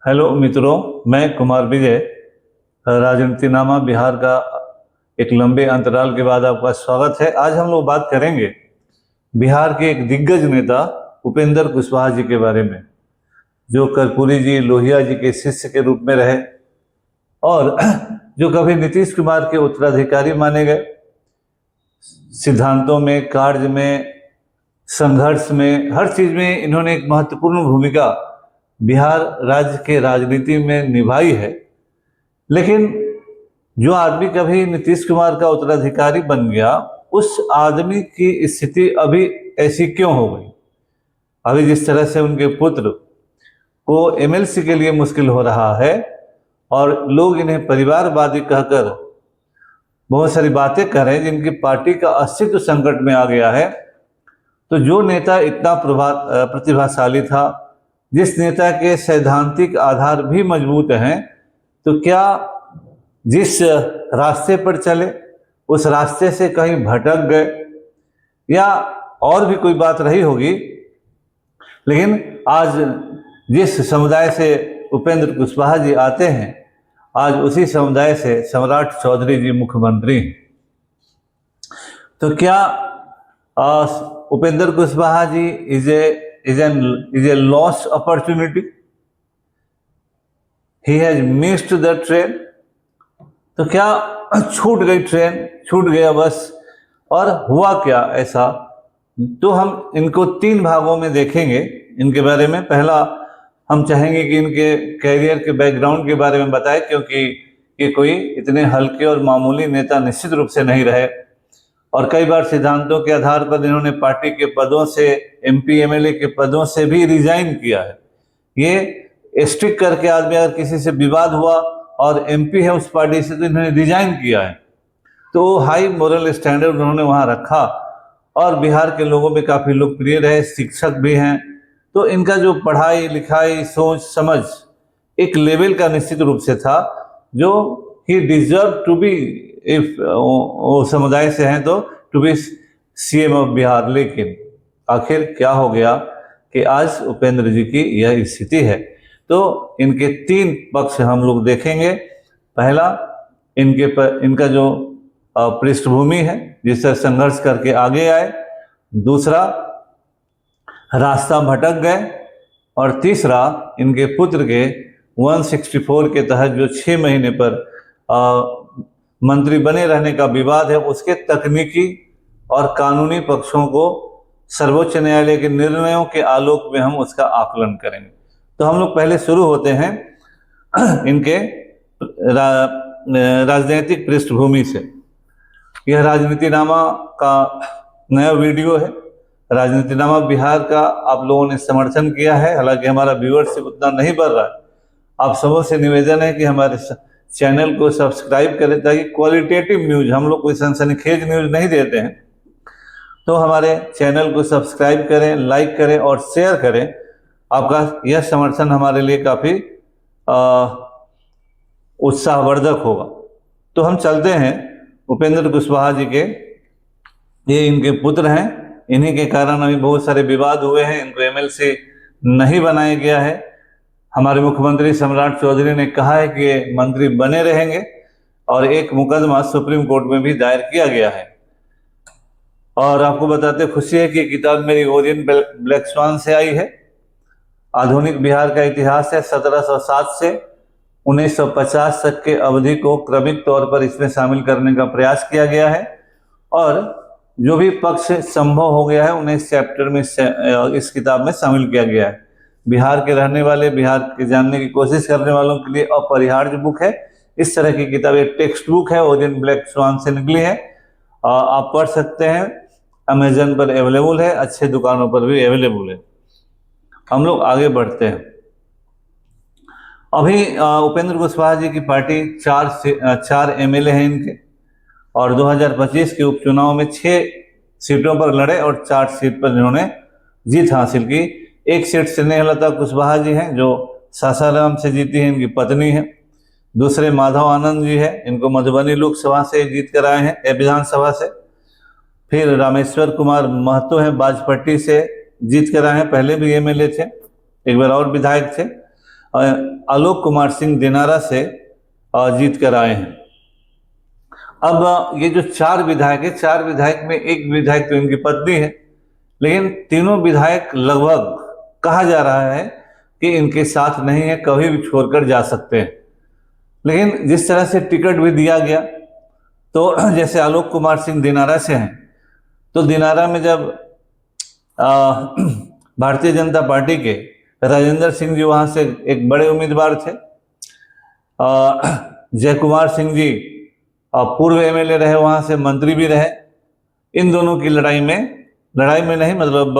Hello मित्रों, मैं कुमार विजय। राजनीतिनामा बिहार का एक लंबे अंतराल के बाद आपका स्वागत है। आज हम लोग बात करेंगे बिहार के एक दिग्गज नेता उपेंद्र कुशवाहा जी के बारे में, जो कर्पूरी जी, लोहिया जी के शिष्य के रूप में रहे और जो कभी नीतीश कुमार के उत्तराधिकारी माने गए। सिद्धांतों में, कार्य में, संघर्ष में, हर चीज में इन्होंने एक महत्वपूर्ण भूमिका बिहार राज्य के राजनीति में निभाई है। लेकिन जो आदमी कभी नीतीश कुमार का उत्तराधिकारी बन गया, उस आदमी की स्थिति अभी ऐसी क्यों हो गई? अभी जिस तरह से उनके पुत्र को एमएलसी के लिए मुश्किल हो रहा है और लोग इन्हें परिवारवादी कहकर बहुत सारी बातें कर रहे हैं, जिनकी पार्टी का अस्तित्व संकट में आ गया है। तो जो नेता इतना प्रतिभाशाली था, जिस नेता के सैद्धांतिक आधार भी मजबूत हैं, तो क्या जिस रास्ते पर चले उस रास्ते से कहीं भटक गए या और भी कोई बात रही होगी। लेकिन आज जिस समुदाय से उपेंद्र कुशवाहा जी आते हैं, आज उसी समुदाय से सम्राट चौधरी जी मुख्यमंत्री हैं। तो क्या Upendra Kushwaha ji is a lost opportunity? He has missed the train. तो क्या छूट गई ट्रेन, छूट गया बस? और हुआ क्या ऐसा? तो हम इनको तीन भागों में देखेंगे इनके बारे में। पहला, हम चाहेंगे कि इनके कैरियर के बैकग्राउंड के बारे में बताएं, क्योंकि ये कोई इतने हल्के और मामूली नेता निश्चित रूप से नहीं रहे और कई बार सिद्धांतों के आधार पर इन्होंने पार्टी के पदों से, एमपी एमएलए के पदों से भी रिजाइन किया है। ये स्ट्रिक करके आदमी अगर किसी से विवाद हुआ और एमपी है उस पार्टी से, तो इन्होंने रिजाइन किया है। तो हाई मोरल स्टैंडर्ड उन्होंने वहां रखा और बिहार के लोगों में काफी लोकप्रिय रहे, शिक्षक भी हैं। तो इनका जो पढ़ाई लिखाई, सोच समझ एक लेवल का निश्चित रूप से था, जो he deserve to be, if वो समुदाय से हैं तो to be CM of Bihar. लेकिन आखिर क्या हो गया कि आज उपेंद्र जी की यह स्थिति है। तो इनके तीन पक्ष हम लोग देखेंगे। पहला, इनका जो पृष्ठभूमि है, जिससे संघर्ष करके आगे आए। दूसरा, रास्ता भटक गए। और तीसरा, इनके पुत्र के 164 के तहत जो 6 महीने पर मंत्री बने रहने का विवाद है, उसके तकनीकी और कानूनी पक्षों को सर्वोच्च न्यायालय के निर्णयों के आलोक में हम उसका आकलन करेंगे। तो हम लोग पहले शुरू होते हैं इनके राजनीतिक पृष्ठभूमि से। यह राजनीतिनामा का नया वीडियो है। राजनीतिनामा बिहार का आप लोगों ने समर्थन किया है, हालांकि हमारा व्यूअरशिप उतना नहीं बढ़ रहा है। आप सबों से निवेदन है कि हमारे चैनल को सब्सक्राइब करें, ताकि क्वालिटेटिव न्यूज, हम लोग कोई सनसनीखेज न्यूज नहीं देते हैं, तो हमारे चैनल को सब्सक्राइब करें, लाइक करें और शेयर करें। आपका यह समर्थन हमारे लिए काफ़ी उत्साहवर्धक होगा। तो हम चलते हैं उपेंद्र कुशवाहा जी के। ये इनके पुत्र हैं, इन्हीं के कारण अभी बहुत सारे विवाद हुए हैं। इनको एमएलसी नहीं बनाया गया है। हमारे मुख्यमंत्री सम्राट चौधरी ने कहा है कि ये मंत्री बने रहेंगे और एक मुकदमा सुप्रीम कोर्ट में भी दायर किया गया है। और आपको बताते खुशी है कि किताब मेरी ओरियन ब्लैक स्वान से आई है। आधुनिक बिहार का इतिहास है। 1707 से 1950 तक के अवधि को क्रमिक तौर पर इसमें शामिल करने का प्रयास किया गया है और जो भी पक्ष संभव हो गया है उन्हें इस चैप्टर में इस किताब में शामिल किया गया है। बिहार के रहने वाले, बिहार के जानने की कोशिश करने वालों के लिए अपरिहार्य बुक है। इस तरह की किताब एक टेक्स्ट बुक है, ओरियन ब्लैक स्वान से निकली है। आप पढ़ सकते हैं, अमेजन पर अवेलेबल है, अच्छे दुकानों पर भी अवेलेबल है। हम लोग आगे बढ़ते हैं। अभी उपेंद्र कुशवाहा जी की पार्टी 4 एमएलए हैं इनके, और 2025 के उपचुनाव में 6 सीटों पर लड़े और 4 सीट पर इन्होंने जीत हासिल की। एक सीट स्नेहलता कुशवाहा जी हैं, जो सासाराम से जीती हैं, इनकी पत्नी है। दूसरे माधव आनंद जी हैं, इनको मधुबनी लोकसभा से जीत कर आए हैं, विधानसभा से। फिर रामेश्वर कुमार महतो हैं, बाजपट्टी से जीत कर आए हैं, पहले भी एमएलए थे, एक बार और विधायक थे। आलोक कुमार सिंह दिनारा से जीत कर आए हैं। अब ये जो 4 विधायक है, 4 विधायक में एक विधायक तो इनकी पत्नी है, लेकिन तीनों विधायक लगभग कहा जा रहा है कि इनके साथ नहीं है, कभी भी छोड़कर जा सकते हैं। लेकिन जिस तरह से टिकट भी दिया गया, तो जैसे आलोक कुमार सिंह दिनारा से हैं, तो दिनारा में जब भारतीय जनता पार्टी के राजेंद्र सिंह जी वहाँ से एक बड़े उम्मीदवार थे, जय कुमार सिंह जी पूर्व एमएलए रहे, वहाँ से मंत्री भी रहे। इन दोनों की लड़ाई में नहीं, मतलब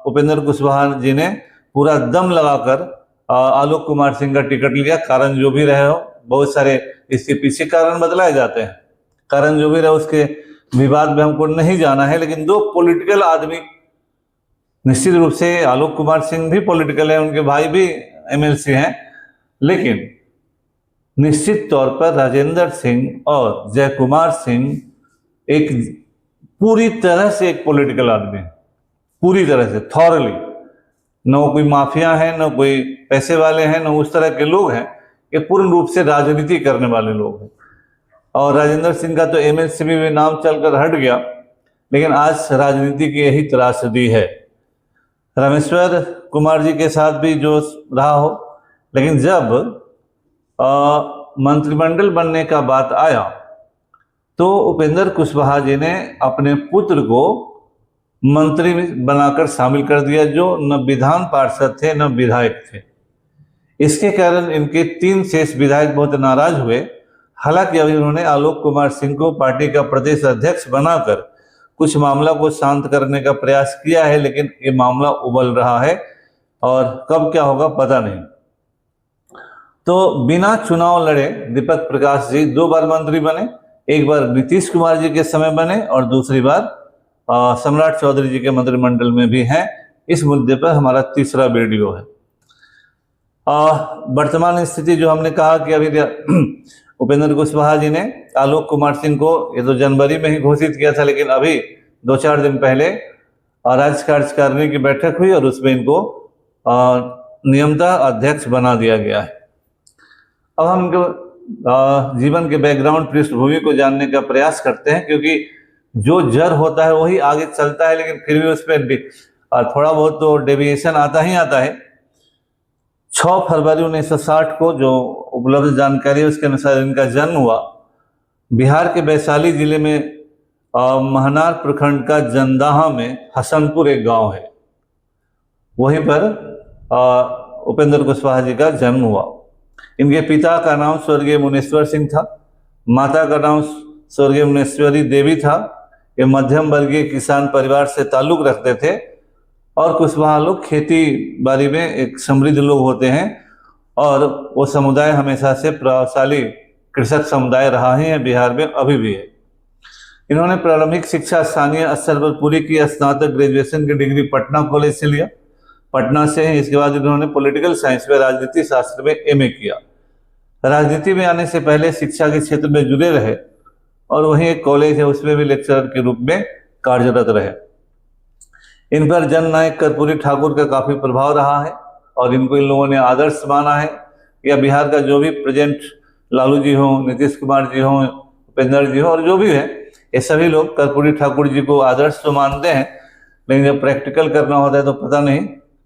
उपेंद्र कुशवाहा जी ने पूरा दम लगाकर आलोक कुमार सिंह का टिकट लिया। कारण जो भी रहे हो, बहुत सारे इसके पीछे कारण बतलाए जाते हैं, कारण जो भी रहे उसके विवाद में हमको नहीं जाना है। लेकिन 2 पॉलिटिकल आदमी, निश्चित रूप से आलोक कुमार सिंह भी पॉलिटिकल है, उनके भाई भी एमएलसी हैं, लेकिन निश्चित तौर पर राजेंद्र सिंह और जय कुमार सिंह एक पूरी तरह से एक पॉलिटिकल आदमी है, पूरी तरह से थॉरली। न कोई माफिया है, न कोई पैसे वाले हैं, न उस तरह के लोग हैं, ये पूर्ण रूप से राजनीति करने वाले लोग हैं। और राजेंद्र सिंह का तो एमएलसी में भी नाम चलकर हट गया, लेकिन आज राजनीति की यही त्रासदी है। रामेश्वर कुमार जी के साथ भी जो रहा हो, लेकिन जब मंत्रिमंडल बनने का बात आया तो उपेंद्र कुशवाहा जी ने अपने पुत्र को मंत्री बनाकर शामिल कर दिया, जो न विधान पार्षद थे न विधायक थे। इसके कारण इनके 3 शेष विधायक बहुत नाराज हुए। हालांकि अभी उन्होंने आलोक कुमार सिंह को पार्टी का प्रदेश अध्यक्ष बनाकर कुछ मामला को शांत करने का प्रयास किया है, लेकिन ये मामला उबल रहा है और कब क्या होगा पता नहीं। तो बिना चुनाव लड़े दीपक प्रकाश जी 2 बार मंत्री बने, एक बार नीतीश कुमार जी के समय बने और दूसरी बार सम्राट चौधरी जी के मंत्रिमंडल में भी हैं। इस मुद्दे पर हमारा तीसरा वीडियो है। वर्तमान स्थिति जो हमने कहा कि अभी उपेंद्र कुशवाहा जी ने आलोक कुमार सिंह को ये तो जनवरी में ही घोषित किया था, लेकिन अभी 2-4 दिन पहले राज्य कार्यकारिणी की बैठक हुई और उसमें इनको नियमतः अध्यक्ष बना दिया गया है। अब हम इनको जीवन के बैकग्राउंड पृष्ठभूमि को जानने का प्रयास करते हैं, क्योंकि जो जड़ होता है वही आगे चलता है, लेकिन फिर भी उसमें थोड़ा बहुत तो डेविएशन आता ही आता है। 6 फरवरी 1960 को जो उपलब्ध जानकारी है उसके अनुसार इनका जन्म हुआ बिहार के वैशाली जिले में महनार प्रखंड का जंदाहा में हसनपुर एक गांव है, वहीं पर उपेंद्र कुशवाहा जी का जन्म हुआ। इनके पिता का नाम स्वर्गीय मुनेश्वर सिंह था, माता का नाम स्वर्गीय मुनेश्वरी देवी था। ये मध्यम वर्गीय किसान परिवार से ताल्लुक रखते थे और कुशवाहा लोग खेती बाड़ी में एक समृद्ध लोग होते हैं और वो समुदाय हमेशा से प्रभावशाली कृषक समुदाय रहा है, बिहार में अभी भी है। इन्होंने प्रारंभिक शिक्षा स्थानीय स्तर पर पूरी की, स्नातक ग्रेजुएशन की डिग्री पटना कॉलेज से लिया, पटना से। इसके बाद इन्होंने पॉलिटिकल साइंस में राजनीति शास्त्र में एमए किया। राजनीति में आने से पहले शिक्षा के क्षेत्र में जुड़े रहे और वहीं एक कॉलेज है उसमें भी लेक्चरर के रूप में कार्यरत रहे। इन पर जननायक कर्पूरी ठाकुर का काफी प्रभाव रहा है और इनको इन लोगों ने आदर्श माना है। या बिहार का जो भी प्रेजेंट लालू जी हो, नीतीश कुमार जी हो, उपेंद्र जी हो और जो भी है, ये सभी लोग कर्पूरी ठाकुर जी को आदर्श तो मानते हैं, लेकिन जब प्रैक्टिकल करना होता है तो पता नहीं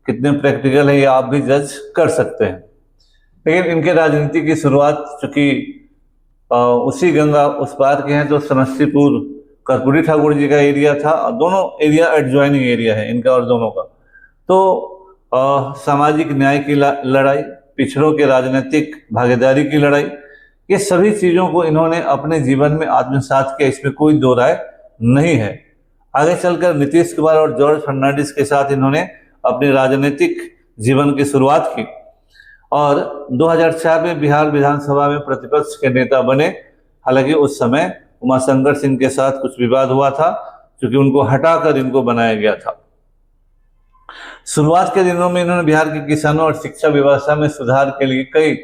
कितने प्रैक्टिकल है, ये आप भी जज कर सकते हैं। लेकिन इनके राजनीति की शुरुआत चूंकि उसी गंगा उस पार के हैं, तो समस्तीपुर कर्पूरी ठाकुर जी का एरिया था, दोनों एरिया एडजॉइनिंग एरिया है इनका और दोनों का। तो सामाजिक न्याय की लड़ाई, पिछड़ों के राजनीतिक भागीदारी की लड़ाई, ये सभी चीज़ों को इन्होंने अपने जीवन में आत्मसात किया, इसमें कोई दो राय नहीं है। आगे चलकर नीतीश कुमार और जॉर्ज फर्नांडिस के साथ इन्होंने अपनी राजनीतिक जीवन की शुरुआत की और 2004 में बिहार विधानसभा में प्रतिपक्ष के नेता बने। हालांकि उस समय उमाशंकर सिंह के साथ कुछ विवाद हुआ था, क्योंकि उनको हटाकर इनको बनाया गया था। शुरुआत के दिनों में इन्होंने बिहार के किसानों और शिक्षा व्यवस्था में सुधार के लिए कई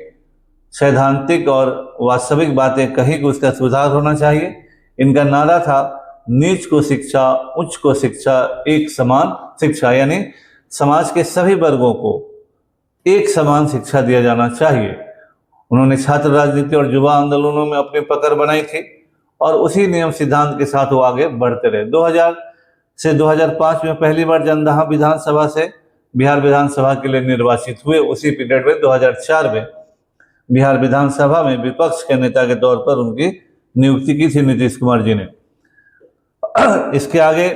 सैद्धांतिक और वास्तविक बातें कही कि उसका सुधार होना चाहिए। इनका नारा था नीच को शिक्षा, उच्च को शिक्षा, एक समान शिक्षा, यानी समाज के सभी वर्गों को एक समान शिक्षा दिया जाना चाहिए। उन्होंने छात्र राजनीति और युवा आंदोलनों में अपनी पकड़ बनाई थी और उसी नियम सिद्धांत के साथ वो आगे बढ़ते रहे। 2000 से 2005 में पहली बार जंदाहा विधानसभा से बिहार विधानसभा के लिए निर्वाचित हुए। उसी पीरियड में 2004 में बिहार विधानसभा में विपक्ष के नेता के तौर पर उनकी नियुक्ति की थी नीतीश कुमार जी ने। इसके आगे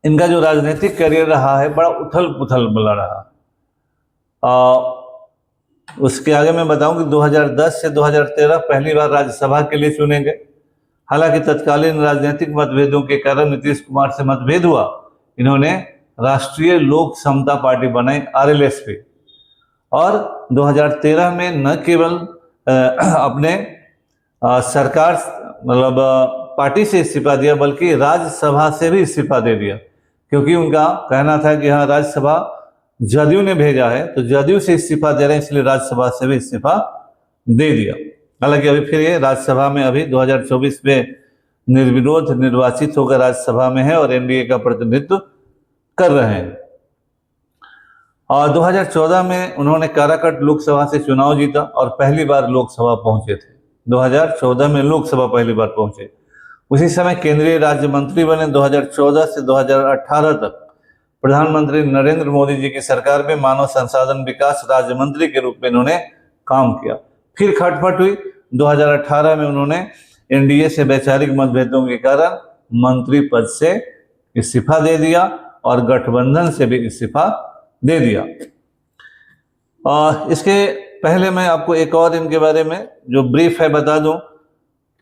इनका जो राजनीतिक करियर रहा है बड़ा उथल पुथल वाला रहा। उसके आगे मैं बताऊं कि 2010 से 2013 पहली बार राज्यसभा के लिए चुने गए। हालांकि तत्कालीन राजनीतिक मतभेदों के कारण नीतीश कुमार से मतभेद हुआ। इन्होंने राष्ट्रीय लोक समता पार्टी बनाई, RLSP, और 2013 में न केवल अपने सरकार मतलब पार्टी से इस्तीफा दिया बल्कि राज्यसभा से भी इस्तीफा दे दिया, क्योंकि उनका कहना था कि हाँ राज्यसभा जदयू ने भेजा है तो जदयू से इस्तीफा दे रहे हैं, इसलिए राज्यसभा से भी इस्तीफा दे दिया। हालांकि अभी फिर ये राज्यसभा में अभी 2024 में निर्विरोध निर्वाचित होकर राज्यसभा में है और एनडीए का प्रतिनिधित्व कर रहे हैं। और 2014 में उन्होंने काराकट लोकसभा से चुनाव जीता और पहली बार लोकसभा पहुंचे थे। 2014 में लोकसभा पहली बार पहुंचे। उसी समय केंद्रीय राज्य मंत्री बने। 2014 से 2018 तक प्रधानमंत्री नरेंद्र मोदी जी की सरकार में मानव संसाधन विकास राज्य मंत्री के रूप में इन्होंने काम किया। फिर खटपट हुई। 2018 में उन्होंने एनडीए से वैचारिक मतभेदों के कारण मंत्री पद से इस्तीफा दे दिया और गठबंधन से भी इस्तीफा दे दिया। इसके पहले मैं आपको एक और इनके बारे में जो ब्रीफ है बता दूं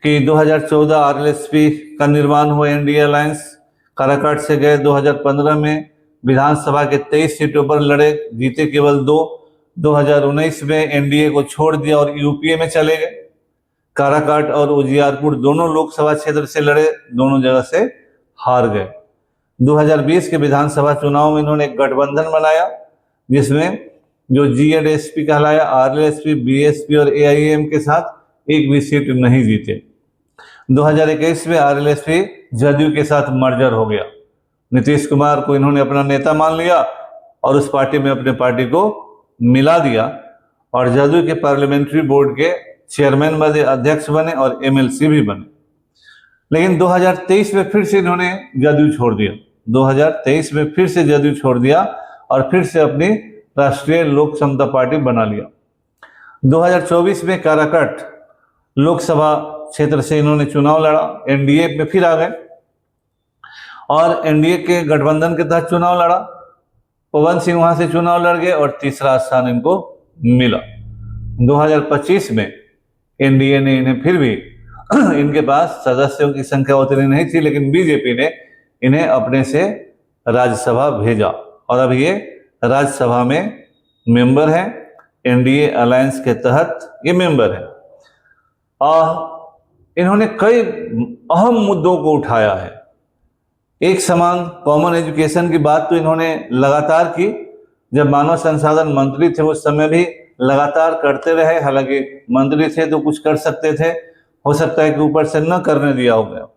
कि 2014 RLSP का निर्माण हुआ, एनडीए अलायंस काराकाट से गए। 2015 में विधानसभा के 23 सीटों पर लड़े, जीते केवल 2। 2019 में एनडीए को छोड़ दिया और यूपीए में चले गए। काराकाट और उजियारपुर दोनों लोकसभा क्षेत्र से लड़े, दोनों जगह से हार गए। 2020 के विधानसभा चुनाव में इन्होंने एक गठबंधन बनाया जिसमें जो GNSP कहलाया, RLSP, BSP और AIM के साथ एक भी सीट नहीं जीते। 2021 में RLSP जदयू के साथ मर्जर हो गया। नीतीश कुमार को इन्होंने अपना नेता मान लिया और उस पार्टी में अपने पार्टी को मिला दिया और जदयू के पार्लियामेंट्री बोर्ड के चेयरमैन बने, अध्यक्ष बने और MLC भी बने। लेकिन 2023 में फिर से इन्होंने जदयू छोड़ दिया। 2023 में फिर से जदयू छोड़ दिया और फिर से अपनी राष्ट्रीय लोक समता पार्टी बना लिया। 2024 में काराकट लोकसभा क्षेत्र से इन्होंने चुनाव लड़ा, एनडीए में फिर आ गए और एनडीए के गठबंधन के तहत चुनाव लड़ा। पवन सिंह वहां से चुनाव लड़ गए और तीसरा स्थान इनको मिला। 2025 में एनडीए ने इन्हें फिर भी इनके पास सदस्यों की संख्या उतनी नहीं थी, लेकिन बीजेपी ने इन्हें अपने से राज्यसभा भेजा और अब ये राज्यसभा में मेंबर हैं। एनडीए अलायंस के तहत ये मेंबर है। इन्होंने कई अहम मुद्दों को उठाया है। एक समान कॉमन एजुकेशन की बात तो इन्होंने लगातार की। जब मानव संसाधन मंत्री थे उस समय भी लगातार करते रहे। हालांकि मंत्री थे तो कुछ कर सकते थे, हो सकता है कि ऊपर से न करने दिया हो गया।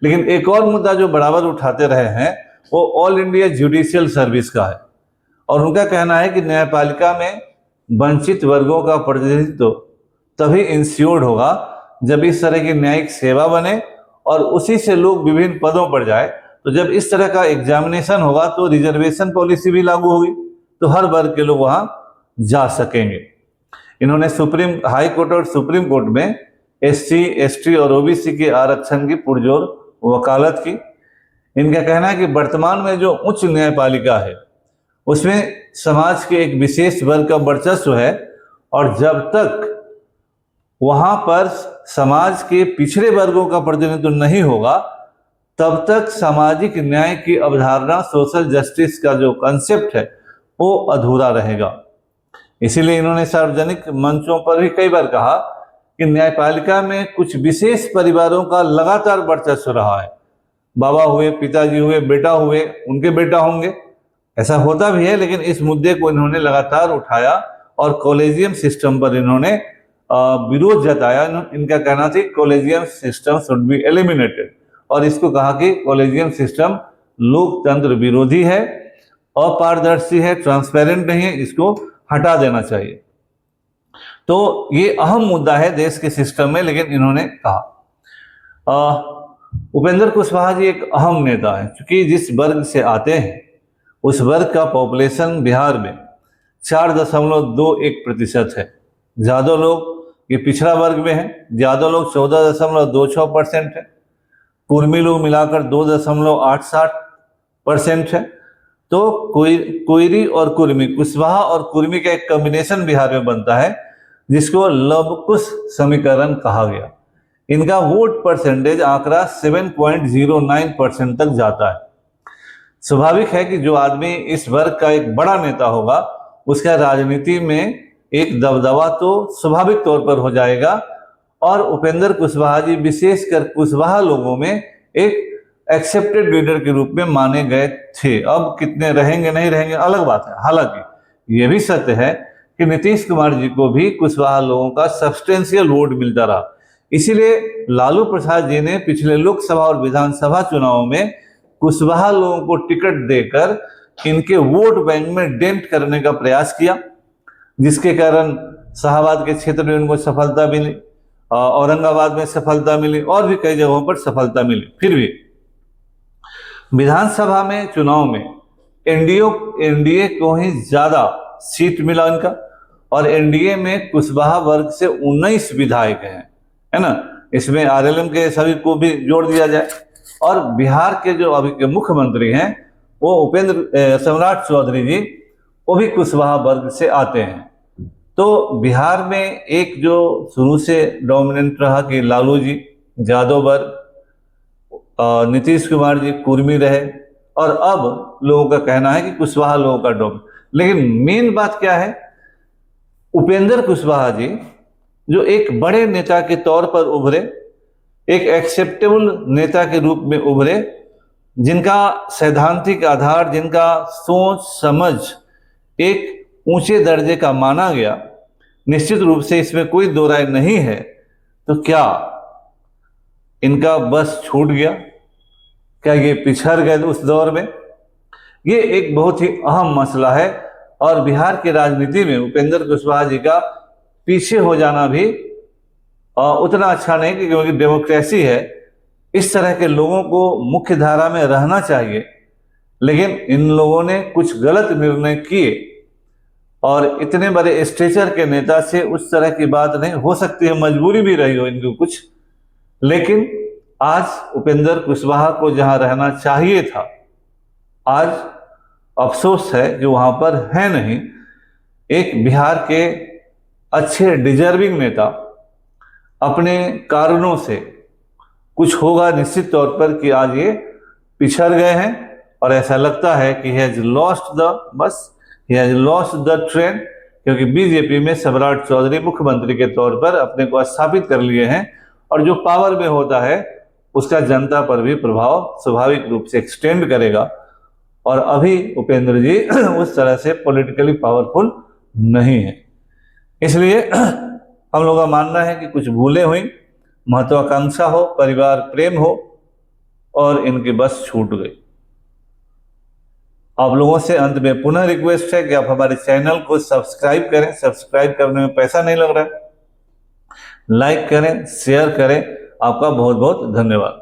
लेकिन एक और मुद्दा जो बराबर उठाते रहे हैं वो ऑल इंडिया जुडिशियल सर्विस का है और उनका कहना है कि न्यायपालिका में वंचित वर्गों का प्रतिनिधित्व तभी इंश्योर्ड होगा जब इस तरह की न्यायिक सेवा बने और उसी से लोग विभिन्न पदों पर जाए। तो जब इस तरह का एग्जामिनेशन होगा तो रिजर्वेशन पॉलिसी भी लागू होगी, तो हर वर्ग के लोग वहां जा सकेंगे। इन्होंने सुप्रीम हाई कोर्ट और सुप्रीम कोर्ट में SC, ST और OBC के आरक्षण की पुरजोर वकालत की। इनका कहना है कि वर्तमान में जो उच्च न्यायपालिका है उसमें समाज के एक विशेष वर्ग का वर्चस्व है और जब तक वहां पर समाज के पिछड़े वर्गों का प्रतिनिधित्व नहीं होगा तब तक सामाजिक न्याय की अवधारणा, सोशल जस्टिस का जो कंसेप्ट है वो अधूरा रहेगा। इसीलिए इन्होंने सार्वजनिक मंचों पर भी कई बार कहा कि न्यायपालिका में कुछ विशेष परिवारों का लगातार वर्चस्व रहा है। बाबा हुए, पिताजी हुए, बेटा हुए, उनके बेटा होंगे, ऐसा होता भी है। लेकिन इस मुद्दे को इन्होंने लगातार उठाया और कॉलेजियम सिस्टम पर इन्होंने विरोध जताया। इनका कहना था collegium system should be eliminated और इसको कहा कि कॉलेजियम सिस्टम लोकतंत्र विरोधी है, अपारदर्शी है, ट्रांसपेरेंट नहीं है, इसको हटा देना चाहिए। तो ये अहम मुद्दा है देश के सिस्टम में, लेकिन इन्होंने कहा। उपेंद्र कुशवाहा जी एक अहम नेता है, क्योंकि जिस वर्ग से आते हैं उस वर्ग का पॉपुलेशन बिहार में 4.21% है। ज़्यादा लोग ये पिछड़ा वर्ग में है, ज़्यादा लोग 14.26% है, कुर्मी लोग मिलाकर 2.88% है। तो कोयरी और कुर्मी, कुशवाहा और कुर्मी का एक कॉम्बिनेशन बिहार में बनता है, जिसको लव-कुश समीकरण कहा गया। इनका वोट परसेंटेज आंकड़ा 7.09% तक जाता है। स्वाभाविक है कि जो आदमी इस वर्ग का एक बड़ा नेता होगा उसका राजनीति में एक दबदबा तो स्वाभाविक तौर पर हो जाएगा, और उपेंद्र कुशवाहा जी विशेषकर कुशवाहा लोगों में एक एक्सेप्टेड लीडर के रूप में माने गए थे। अब कितने रहेंगे नहीं रहेंगे अलग बात है। हालांकि यह भी सत्य है कि नीतीश कुमार जी को भी कुशवाहा लोगों का सब्सटेंशियल वोट मिलता रहा। इसीलिए लालू प्रसाद जी ने पिछले लोकसभा और विधानसभा चुनाव में कुशवाहा लोगों को टिकट देकर इनके वोट बैंक में डेंट करने का प्रयास किया, जिसके कारण शाहबाद के क्षेत्र में उनको सफलता मिली, औरंगाबाद में सफलता मिली, और भी कई जगहों पर सफलता मिली। फिर भी विधानसभा में चुनाव में एनडीए को ही ज्यादा सीट मिला इनका, और एनडीए में कुशवाहा वर्ग से 19 विधायक हैं, है ना। इसमें आरएलएम के सभी को भी जोड़ दिया जाए, और बिहार के जो अभी के मुख्यमंत्री हैं वो सम्राट चौधरी जी, वो भी कुशवाहा वर्ग से आते हैं। तो बिहार में एक जो शुरू से डोमिनेंट रहा कि लालू जी यादव वर्ग, नीतीश कुमार जी कुर्मी रहे, और अब लोगों का कहना है कि कुशवाहा लोगों का डोमिनेंट। लेकिन मेन बात क्या है, उपेंद्र कुशवाहा जी जो एक बड़े नेता के तौर पर उभरे, एक एक्सेप्टेबल नेता के रूप में उभरे, जिनका सैद्धांतिक आधार, जिनका सोच समझ एक ऊंचे दर्जे का माना गया, निश्चित रूप से इसमें कोई दो राय नहीं है। तो क्या इनका बस छूट गया? क्या ये पिछड़ गए उस दौर में? ये एक बहुत ही अहम मसला है, और बिहार की राजनीति में उपेंद्र कुशवाहा जी का पीछे हो जाना भी उतना अच्छा नहीं, क्योंकि डेमोक्रेसी है, इस तरह के लोगों को मुख्य धारा में रहना चाहिए। लेकिन इन लोगों ने कुछ गलत निर्णय किए, और इतने बड़े स्टेचर के नेता से उस तरह की बात नहीं हो सकती है, मजबूरी भी रही हो इनकी कुछ। लेकिन आज उपेंद्र कुशवाहा को जहां रहना चाहिए था, आज अफसोस है जो वहां पर है नहीं। एक बिहार के अच्छे डिजर्विंग नेता अपने कारणों से, कुछ होगा निश्चित तौर पर कि आज ये पिछड़ गए हैं, और ऐसा लगता है कि he has lost the train, क्योंकि बीजेपी में सम्राट चौधरी मुख्यमंत्री के तौर पर अपने को स्थापित कर लिए हैं, और जो पावर में होता है उसका जनता पर भी प्रभाव स्वाभाविक रूप से एक्सटेंड करेगा। और अभी उपेंद्र जी उस तरह से पॉलिटिकली पावरफुल नहीं है। इसलिए हम लोग का मानना है कि कुछ भूलें हुई, महत्वाकांक्षा हो, परिवार प्रेम हो, और इनकी बस छूट गई। आप लोगों से अंत में पुनः रिक्वेस्ट है कि आप हमारे चैनल को सब्सक्राइब करें। सब्सक्राइब करने में पैसा नहीं लग रहा है। लाइक करें, शेयर करें। आपका बहुत बहुत धन्यवाद।